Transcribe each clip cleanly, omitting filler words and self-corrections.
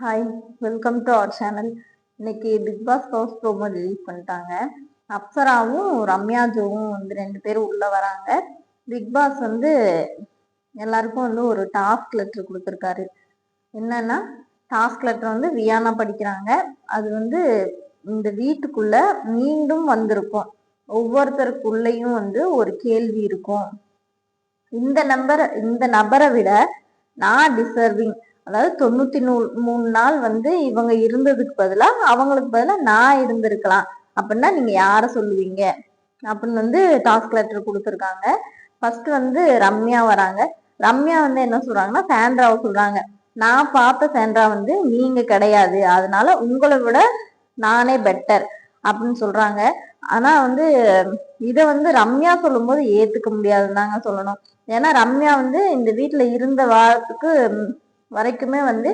Hi, welcome to our channel. இன்னைக்கு Bigg Boss house promo release பண்ணிட்டாங்க. அப்சராவும் ரம்யா ஜோவும் வந்து 2 பேரும் உள்ள வராங்க. பிக் பாஸ் வந்து எல்லாருக்கும் வந்து ஒரு டாஸ்க் லெட்டர் கொடுத்துருக்காரு. என்னன்னா, டாஸ்க் லெட்டர் வந்து வியானா படிக்கிறாங்க. அது வந்து இந்த வீட்டுக்குள்ள மீண்டும் வந்திருக்கும். ஒவ்வொருத்தருக்குள்ளேயும் வந்து ஒரு கேள்வி இருக்கும். இந்த நபரை விட நான் டிசர்விங், அதாவது 93 நாள் வந்து இவங்க இருந்ததுக்கு பதிலா அவங்களுக்கு பதிலா நான் இருந்திருக்கலாம் அப்படின்னா நீங்க யார சொல்லுவீங்க அப்படின்னு வந்து டாஸ்க் லெட்டர் கொடுத்துருக்காங்க. ஃபர்ஸ்ட் வந்து ரம்யா வராங்க. ரம்யா வந்து என்ன சொல்றாங்கன்னா, சாண்ட்ராவை சொல்றாங்க. நான் பார்த்த சாண்ட்ரா வந்து நீங்க கிடையாது, அதனால உங்களை விட நானே பெட்டர் அப்படின்னு சொல்றாங்க. ஆனா வந்து இத வந்து ரம்யா சொல்லும் போது ஏத்துக்க முடியாதுன்னு தாங்க சொல்லணும். ஏன்னா ரம்யா வந்து இந்த வீட்டுல இருந்த வாரத்துக்கு வரைக்குமே வந்து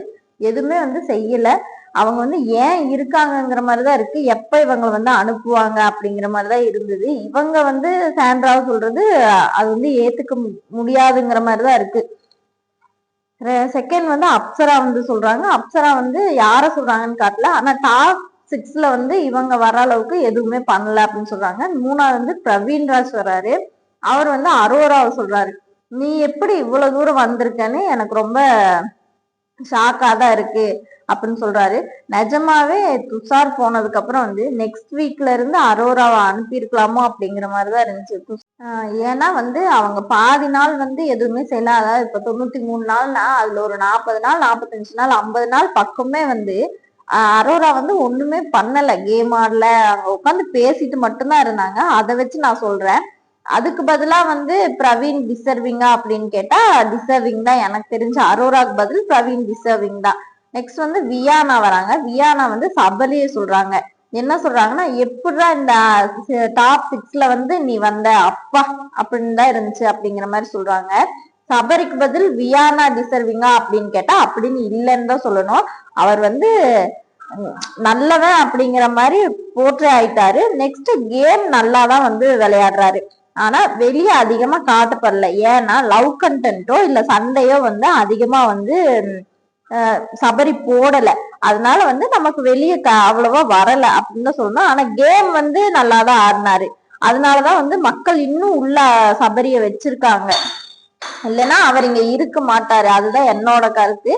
எதுவுமே வந்து செய்யல. அவங்க வந்து ஏன் இருக்காங்கங்கிற மாதிரிதான் இருக்கு. எப்ப இவங்க வந்து அனுப்புவாங்க அப்படிங்கிற மாதிரிதான் இருந்தது. இவங்க வந்து சாண்ட்ராவை சொல்றது அது வந்து ஏத்துக்க முடியாதுங்கிற மாதிரிதான் இருக்கு. செகண்ட் வந்து அப்சரா வந்து சொல்றாங்க. அப்சரா வந்து யார சொல்றாங்கன்னு காட்டல. ஆனா டாப் 6ல வந்து இவங்க வர அளவுக்கு எதுவுமே பண்ணல அப்படின்னு சொல்றாங்க. 3வது வந்து பிரவீன்ராஜ் வர்றாரு. அவர் வந்து அரோராவை சொல்றாரு. நீ எப்படி இவ்வளவு தூரம் வந்திருக்கன்னு எனக்கு ரொம்ப ஷாக்கா தான் இருக்கு அப்படின்னு சொல்றாரு. நிஜமாவே துஷார் போனதுக்கு அப்புறம் வந்து நெக்ஸ்ட் வீக்ல இருந்து அரோராவை அனுப்பியிருக்கலாமோ அப்படிங்கிற மாதிரிதான் இருந்துச்சு. ஏன்னா வந்து அவங்க பாதி நாள் வந்து எதுவுமே செய்யல. அதாவது இப்ப 93 நாள்னா அதுல ஒரு 40 நாள் 45 நாள் 50 நாள் பக்கமே வந்து அரோரா வந்து ஒண்ணுமே பண்ணல. கேம் ஆடல, அங்க உட்காந்து பேசிட்டு மட்டும்தான் இருந்தாங்க. அதை வச்சு நான் சொல்றேன். அதுக்கு பதிலா வந்து பிரவீன் டிசர்விங்கா அப்படின்னு கேட்டா டிசர்விங் தான். எனக்கு தெரிஞ்ச அரோராக்கு பதில் பிரவீன் டிசர்விங் தான். நெக்ஸ்ட் வந்து வியானா வராங்க. வியானா வந்து சபரியை சொல்றாங்க. என்ன சொல்றாங்கன்னா, எப்படிதான் இந்த டாப் 6ல வந்து நீ வந்த அப்பா அப்படின்னு தான் இருந்துச்சு அப்படிங்கிற மாதிரி சொல்றாங்க. சபரிக்கு பதில் வியானா டிசர்விங்கா அப்படின்னு கேட்டா அப்படின்னு இல்லைன்னு தான் சொல்லணும். அவர் வந்து நல்லவன் அப்படிங்கிற மாதிரி போற்றே ஆயிட்டாரு. நெக்ஸ்ட் கேம் நல்லாதான் வந்து விளையாடுறாரு. ஆனா வெளியே அதிகமா காட்டப்படல. ஏன்னா லவ் கண்டென்ட்டோ இல்ல சண்டையோ வந்து அதிகமா வந்து சபரி போடல. அதனால வந்து நமக்கு வெளியே அவ்வளவா வரல அப்படின்னு தான் சொல்லணும். ஆனா கேம் வந்து நல்லாதான் ஆடினாரு. அதனாலதான் வந்து மக்கள் இன்னும் உள்ள சபரிய வச்சிருக்காங்க. இல்லைன்னா அவர் இங்க இருக்க மாட்டாரு. அதுதான் என்னோட கருத்து.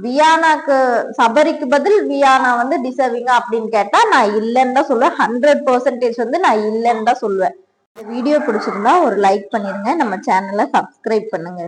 வியானாக்கு சபரிக்கு பதில் வியானா வந்து டிசர்விங்கா அப்படின்னு கேட்டா நான் இல்லைன்னு தான் சொல்லுவேன். 100% வந்து நான் இல்லைன்னு தான் சொல்லுவேன். இந்த வீடியோ பிடிச்சிருந்தா ஒரு லைக் பண்ணிருங்க. நம்ம சேனலை சப்ஸ்கிரைப் பண்ணுங்க.